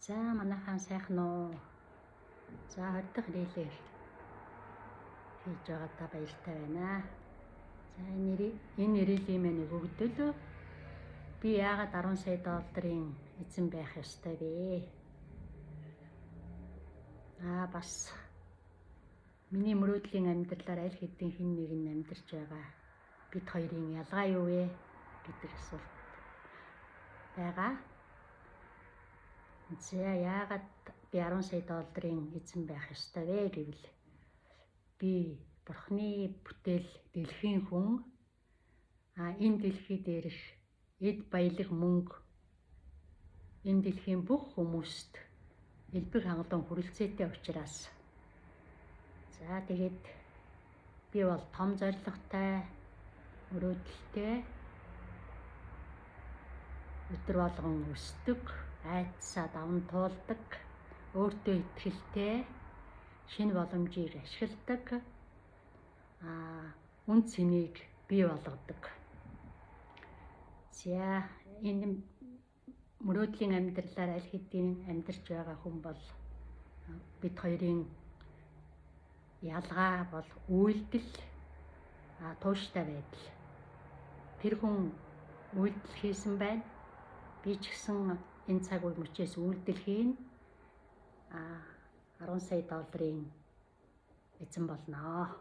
За манайхан сайхан уу. За 20 дахь нээлээ хийж байгаадаа баяртай байна. За энэ нэрийн маань өгөгдөл би яагаад 10 сая долларын эзэн байх ёстой вэ? Бас миний мөрөөдлийн амьдралаар аль хэдийн хэн нэг нь амьдарч байгаа бид хоёрын ялгаа юу вэ гэдэг асуулт байгаа. За яагаад би 10 сая долларын эзэн байх ёстой вэ гэвэл би Бурхны бүтээл дэлхийн хүн энэ дэлхий дээрх эд баялаг мөнгө энэ дэлхийн бүх хүмүүст элбэг хангалуун хүрэлцээтэй учраас тэгээд би бол том зорилготой мөрөөдөлтэй өдөр болгон өсдөг, айдсаа даван туулдаг, өөртөө итгэлтэй, шинэ боломжийг ашигладаг, үн цэнийг бий болгодог. За энэ мөрөөдлийн амьдралаар аль хэдийн амьдарч байгаа хүн бол бид хоёрын ялгаа бол үйлдэл, тууштай байдал. Тэр хүн үйлдэл хийсэн байна. Би ч гэсэн энэ цаг үе мөчөөс үйлдэл хийн 10 сая долларын эзэн болно.